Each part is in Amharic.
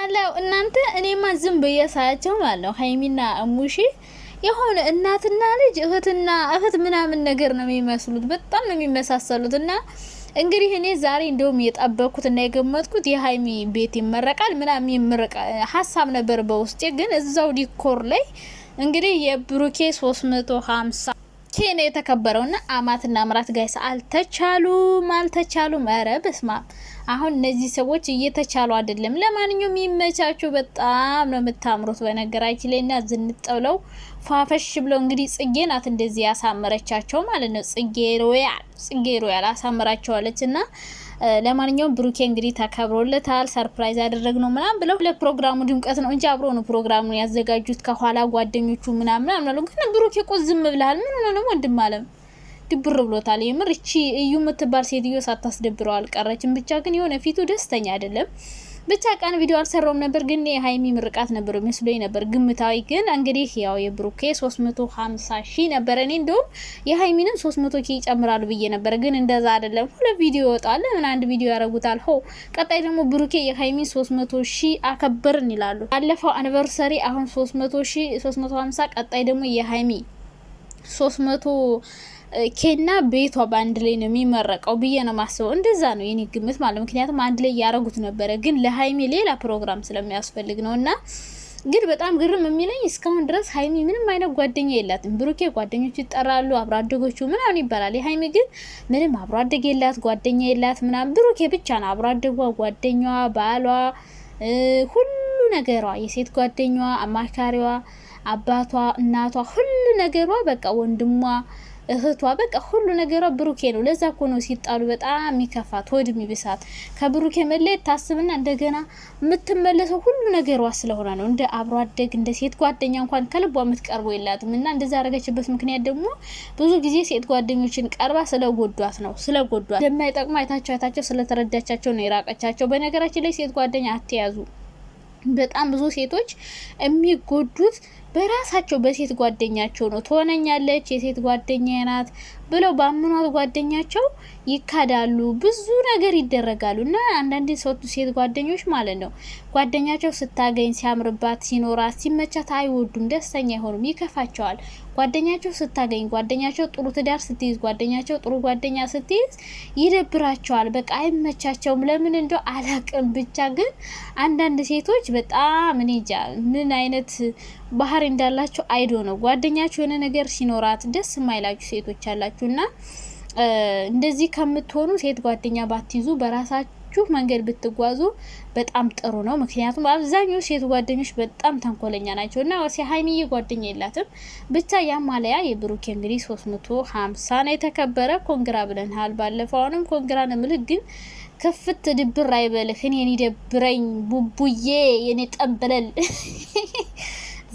አለው እናንተ እኔማ ዝም በየሳያቸው ማለት ነው ሀይሚና እሙሺ የሆነ እናትና ልጅ እህት ምናምን ነገር ነው የሚመስሉት። በጣም ነው የሚመሳሰሉት። እና እንግዲህ እኔ ዛሬ እንደውም የጠበኩት እና የገመትኩት የሀይሚ ቤት ይመረቃል ምናምን ይመረቃ ሀሳብ ነበር በውስጤ። ግን እዛው ዲኮር ላይ እንግዲህ የብሩኬ 350 ኬ ነው የተከበረውና አማትና አምራት ጋይስ አልተቻሉም። ኧረ በስማ አሁን እነዚህ ሰዎች እየተቻሉ አይደለም። ለማንኛውም ይመቻችሁ። በጣም ነው የምታምሩት በነገራችን ላይና ዝንጠውለው ፋፈሽ ብለው እንግዲህ ጽጌ ናት እንደዚህ ያሳመረቻቸው ማለት ነው። ጽጌ ሮያል አሳመራቸዋለችና ለማንኛውም ብሩኬ እንግዲህ ተከብሮለታል። ሰርፕራይዝ ያደረግነው ምናምን ብለው ለፕሮግራሙ ድምቀት ነው እንጂ አብሮ ነው ፕሮግራሙን ያዘጋጁት ከኋላ ጓደኞቹ ምናምን አሉ። ግን ብሩኬ ዝም ብለሃል ምን ሆነ ነው ወንድም አለም ድብር ብሎታል። የምር እቺ እዩ የምትባል ሴትዮ ሳታስደብረው አልቀረችም። ብቻ ግን የሆነ ፊቱ ደስተኛ አይደለም። ብቻ ቀን ቪዲዮ አልሰራውም ነበር ግን የሀይሚ ምርቃት ነበር መስሎኝ ነበር ግምታዊ። ግን እንግዲህ ያው የብሩኬ 350 ሺህ ነበር። እኔ እንደውም የሀይሚንም 300 ሺህ ይጨምራሉ ብዬ ነበር ግን እንደዛ አይደለም። ሁለት ቪዲዮ ወጣለ ምን አንድ ቪዲዮ ያረጉታል። ቀጣይ ደግሞ ብሩኬ የሀይሚን 300 ሺህ አከበርን ይላሉ። አለፈው አኒቨርሰሪ አሁን 300 ሺህ 350 ቀጣይ ደግሞ የሀይሚ 300 ኬና ቤቷ በአንድ ላይ ነው የሚመረቀው ብዬ ነው ማስበው። እንደዛ ነው የኔ ግምት ማለት ምክንያቱም አንድ ላይ ያረጉት ነበረ ግን ለሀይሚ ሌላ ፕሮግራም ስለሚያስፈልግ ነውና። ግን በጣም ግርም የሚለኝ እስካሁን ድረስ ሀይሚ ምንም አይነት ጓደኛ የላትም። ብሩኬ ጓደኞቹ ይጠራሉ አብሮ አደጎቹ ምናምን ይባላል። የሀይሚ ግን ምንም አብሮ አደግ የላት ጓደኛ የላት ምናምን። ብሩኬ ብቻ ነው አብሮ አደጓ ጓደኛዋ፣ ባሏ፣ ሁሉ ነገሯ፣ የሴት ጓደኛዋ፣ አማካሪዋ፣ አባቷ፣ እናቷ፣ ሁሉ ነገሯ በቃ ወንድሟ፣ እህቷ በቃ ሁሉ ነገሯ ብሩኬ ነው። ለዛ እኮ ነው ሲጣሉ በጣም የሚከፋት ሆድ የሚብሳት። ከብሩኬ መለየት ታስብና እንደገና የምትመለሰው ሁሉ ነገሯ ስለሆነ ነው። እንደ አብሮ አደግ እንደ ሴት ጓደኛ እንኳን ከልቧ የምትቀርበው የላትም። እና እንደዛ ያደረገችበት ምክንያት ደግሞ ብዙ ጊዜ ሴት ጓደኞችን ቀርባ ስለጎዷት ነው። ስለጎዷት እንደማይጠቅሙ አይታቸው ስለተረዳቻቸው ነው የራቀቻቸው። በነገራችን ላይ ሴት ጓደኛ አትያዙ። በጣም ብዙ ሴቶች የሚጎዱት በራሳቸው በሴት ጓደኛቸው ነው። ትሆነኛለች የሴት ጓደኛ ናት ብለው ባምኗት ጓደኛቸው ይካዳሉ፣ ብዙ ነገር ይደረጋሉ። እና አንዳንድ ሴት ጓደኞች ማለት ነው ጓደኛቸው ስታገኝ ሲያምርባት ሲኖራት ሲመቻት አይወዱም፣ ደስተኛ አይሆኑም፣ ይከፋቸዋል። ጓደኛቸው ስታገኝ ጓደኛቸው ጥሩ ትዳር ስትይዝ ጓደኛቸው ጥሩ ጓደኛ ስትይዝ ይደብራቸዋል። በቃ አይመቻቸውም። ለምን እንደው አላቅም። ብቻ ግን አንዳንድ ሴቶች በጣም እኔ እንጃ ምን አይነት ባህሪ እንዳላቸው አይዶ ነው። ጓደኛችሁ የሆነ ነገር ሲኖራት ደስ የማይላችሁ ሴቶች አላችሁና እንደዚህ ከምትሆኑ ሴት ጓደኛ ባትይዙ በራሳችሁ መንገድ ብትጓዙ በጣም ጥሩ ነው። ምክንያቱም አብዛኛው ሴት ጓደኞች በጣም ተንኮለኛ ናቸውና ሀይሚዬ ጓደኛ የላትም። ብቻ ያማለያ የብሩኬ እንግዲህ 350 ነው የተከበረ። ኮንግራ ብለንሃል ባለፈው። አሁንም ኮንግራ ነው የምልህ ግን ከፍት ድብር አይበልህ። እኔ ደብረኝ ቡቡዬ የኔ ጠንበለል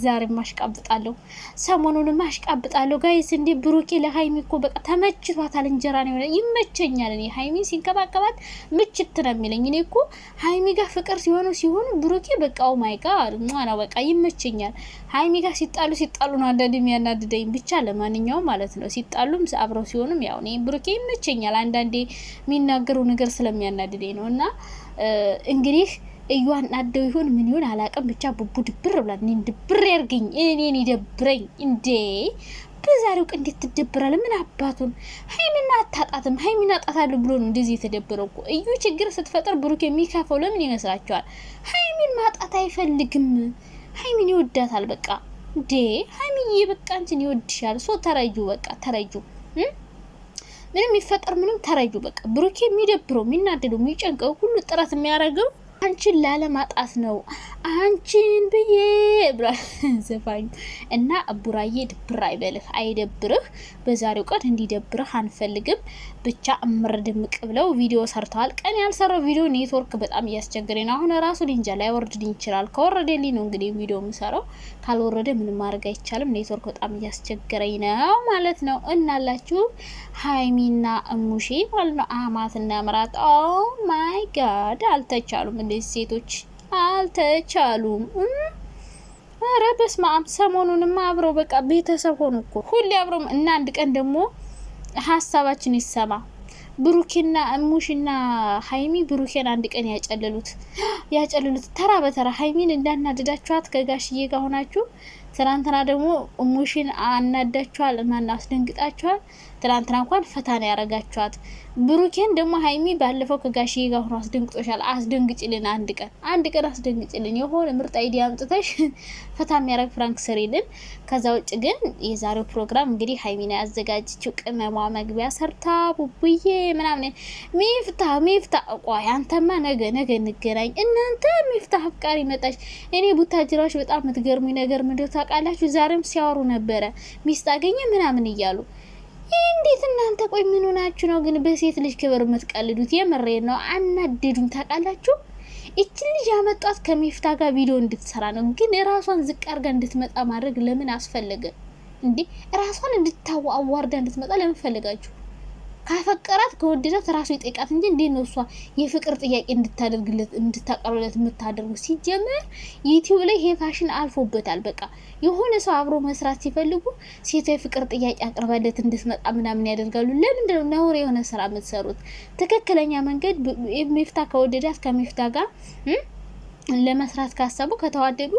ዛሬ ማሽቃብጣለሁ፣ ሰሞኑን ማሽቃብጣለሁ ጋይስ። እንዴ ብሩኬ ለሀይሚ እኮ በቃ ተመችቷታል። እንጀራ ነው ይመቸኛል። እኔ ሀይሚ ሲንከባከባት ምችት ነው የሚለኝ። እኔ እኮ ሀይሚ ጋር ፍቅር ሲሆኑ ብሩኬ በቃ ኦ ማይ ጋድ ማና በቃ ይመቸኛል። ሀይሚ ጋር ሲጣሉ ነው አንዳንዴ የሚያናድደኝ። ብቻ ለማንኛውም ማለት ነው ሲጣሉም አብረው ሲሆኑም ያው እኔ ብሩኬ ይመቸኛል። አንዳንዴ የሚናገረው ነገር ስለሚያናድደኝ ነው። እና እንግዲህ እዩዋን አደው ይሁን ምን ይሁን አላቀም። ብቻ ቡቡ ድብር ብሏል። እኔ ድብር ያርገኝ፣ እኔን ይደብረኝ እንዴ በዛሬው ቀን እንዴት ትደብራለ? ምን አባቱን ሀይሚና አታጣትም። ሀይሚና አጣታለሁ ብሎ ነው እንደዚህ የተደበረው እኮ። እዩ ችግር ስትፈጥር ብሩክ የሚካፈው ለምን ይመስላችኋል? ሀይሚን ማጣት አይፈልግም። ሀይሚን ይወዳታል በቃ። እንዴ ሀይሚዬ በቃ አንቺን ይወድሻል። ሶ ተረጁ በቃ ተረጁ። ምንም ይፈጠር ምንም ተረጁ በቃ። ብሩክ የሚደብረው የሚናደደው የሚጨንቀው ሁሉ ጥረት የሚያደርገው አንቺን ላለማጣት ነው። አንቺን ብዬ ብሏል ዘፋኙ። እና ቡራዬ ድብር አይበልህ፣ አይደብርህ። በዛሬው ቀን እንዲደብርህ አንፈልግም። ብቻ እምርድምቅ ብለው ቪዲዮ ሰርተዋል። ቀን ያልሰራው ቪዲዮ ኔትወርክ በጣም እያስቸገረኝ ነው። አሁን ራሱ ሊንጃ ላይ ወርድልኝ ይችላል። ከወረደልኝ ነው እንግዲህ ቪዲዮ የምሰራው። ካልወረደ ምንም ማድረግ አይቻልም። ኔትወርክ በጣም እያስቸገረኝ ነው ማለት ነው። እናላችሁ ሀይሚና እሙሼ ማለት ነው አማትና ምራት ኦ ማይ ጋድ አልተቻሉም። እንደዚህ ሴቶች አልተቻሉም። ኧረ በስመ አብ። ሰሞኑንማ አብረው በቃ ቤተሰብ ሆኑ እኮ ሁሌ አብረው። እና አንድ ቀን ደግሞ ሀሳባችን ይሰማ ብሩኬና እሙሽና ሀይሚ ብሩኬን አንድ ቀን ያጨልሉት ተራ በተራ ሀይሚን እንዳናደዳችኋት ከጋሽዬ ጋር ሆናችሁ ትናንትና ደግሞ እሙሽን አናዳችኋል፣ ማን አስደንግጣችኋል። ትናንትና እንኳን ፈታን ያረጋችኋት። ብሩኬን ደግሞ ሀይሚ ባለፈው ከጋሽዬ ጋር ሆኖ አስደንግጦሻል። አስደንግጭልን፣ አንድ ቀን አስደንግጭልን። የሆነ ምርጥ አይዲያ አምጥተሽ ፈታ የሚያረግ ፍራንክ ስሪልን። ከዛ ውጭ ግን የዛሬው ፕሮግራም እንግዲህ ሀይሚና ያዘጋጀችው ቅመሟ መግቢያ ሰርታ ቡቡዬ ምናምን ሚፍታ ቆይ አንተማ ነገ እንገናኝ። እናንተ ሚፍታ አፍቃሪ መጣች። እኔ ቡታጅራዎች በጣም የምትገርሙኝ ነገር ምንድነው ታውቃላችሁ? ዛሬም ሲያወሩ ነበረ ሚስት አገኘ ምናምን እያሉ እንዴት እናንተ ቆይ ምን ሆናችሁ ነው ግን በሴት ልጅ ክብር የምትቀልዱት? የምሬን ነው። አናደዱኝ ታውቃላችሁ። እቺ ልጅ ያመጣት ከሚፍታ ጋር ቪዲዮ እንድትሰራ ነው። ግን ራሷን ዝቅ አርጋ እንድትመጣ ማድረግ ለምን አስፈለገ እንዴ? ራሷን አዋርዳ እንድትመጣ ለምን ፈለጋችሁ? ካፈቀራት ከወደዳት ራሱ ይጠይቃት እንጂ እንዴት ነው እሷ የፍቅር ጥያቄ እንድታቀርብለት የምታደርጉ? ሲጀመር ዩቲዩብ ላይ ይሄ ፋሽን አልፎበታል። በቃ የሆነ ሰው አብሮ መስራት ሲፈልጉ ሴቷ የፍቅር ጥያቄ አቅርባለት እንድትመጣ ምናምን ያደርጋሉ። ለምንድነው ነውር የሆነ ስራ የምትሰሩት? ትክክለኛ መንገድ ሚፍታ ከወደዳት ከሚፍታ ጋር ለመስራት ካሰቡ ከተዋደዱ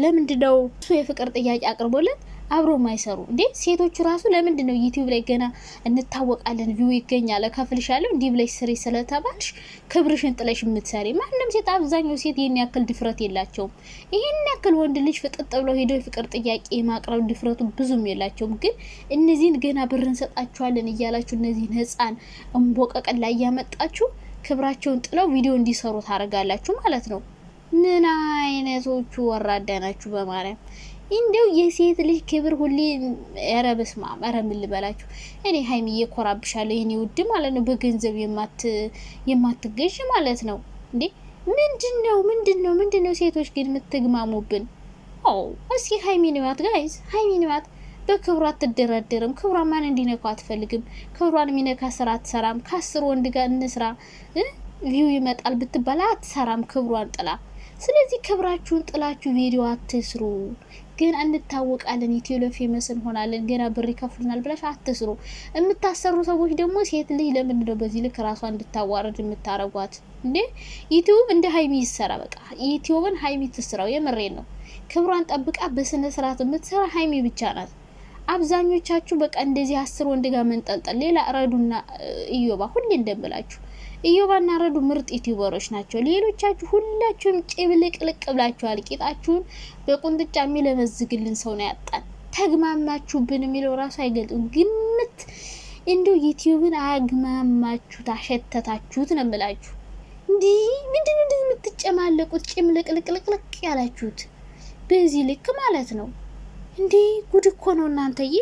ለምንድነው እሱ የፍቅር ጥያቄ አቅርቦለት አብሮ ማይሰሩ እንዴ? ሴቶቹ ራሱ ለምንድነው ዩቲዩብ ላይ ገና እንታወቃለን ቪው ይገኛል ከፍልሻለሁ እንዲህ ብለሽ ስሪ ስለተባልሽ ክብርሽን ጥለሽ የምትሰሪ? ማንም ሴት አብዛኛው ሴት ይሄን ያክል ድፍረት የላቸውም። ይሄን ያክል ወንድ ልጅ ፍጥጥ ብሎ ሄዶ የፍቅር ጥያቄ ማቅረብ ድፍረቱ ብዙም የላቸውም። ግን እነዚህን ገና ብር እንሰጣችኋለን እያላችሁ እነዚህን ህፃን እንቦቀቀል ላይ ያመጣችሁ ክብራቸውን ጥለው ቪዲዮ እንዲሰሩ ታደርጋላችሁ ማለት ነው። ምን አይነቶቹ ወራዳ ናችሁ በማርያም። እንደው የሴት ልጅ ክብር ሁሌ ያረበስማ ምን ልበላችሁ። እኔ ሀይሚዬ ኮራብሻለሁ የኔ ውድ ማለት ነው። በገንዘብ የማትገዥ ማለት ነው እንዴ? ምንድነው ሴቶች ግን የምትግማሙብን? እስኪ ሀይሚን ዋት ጋይዝ፣ ሀይሚን ዋት። በክብሯ አትደራደርም። ክብሯ ማን እንዲነካው አትፈልግም። ክብሯን የሚነካ ስራ አትሰራም። ከ10 ወንድ ጋር እንስራ ቪው ይመጣል ብትባላ አትሰራም ክብሯን ጥላ። ስለዚህ ክብራችሁን ጥላችሁ ቪዲዮ አትስሩ። ገና እንታወቃለን ኢትዮሎ ፌመስ እንሆናለን ገና ብር ይከፍሉናል ብላሽ አትስሩ። የምታሰሩ ሰዎች ደግሞ ሴት ልጅ ለምን ነው በዚህ ልክ ራሷ እንድታዋርድ የምታረጓት እንዴ? ዩቲዩብ እንደ ሀይሚ ይሰራ። በቃ ዩቲዩብን ሀይሚ ትስራው። የምሬን ነው። ክብሯን ጠብቃ በስነ ስርዓት የምትሰራ ሀይሚ ብቻ ናት። አብዛኞቻችሁ በቃ እንደዚህ 10 ወንድ ጋር መንጠልጠል። ሌላ ረዱና ኢዮባ ሁሌ እንደምላችሁ ኢዮባና ረዱ ምርጥ ዩቲዩበሮች ናቸው። ሌሎቻችሁ ሁላችሁም ጭብልቅልቅ ብላችኋል። ቂጣችሁን በቁንጥጫ የሚለመዝግልን ሰው ነው ያጣን። ተግማማችሁብን የሚለው ራሱ አይገልጥም። ግምት እንደው ዩቲዩብን አግማማችሁት አሸተታችሁት ነው የምላችሁ። እንዲህ ምንድነው እንደዚህ የምትጨማለቁት? ጭምልቅልቅልቅ ያላችሁት በዚህ ልክ ማለት ነው እንዴ? ጉድ እኮ ነው እናንተዬ።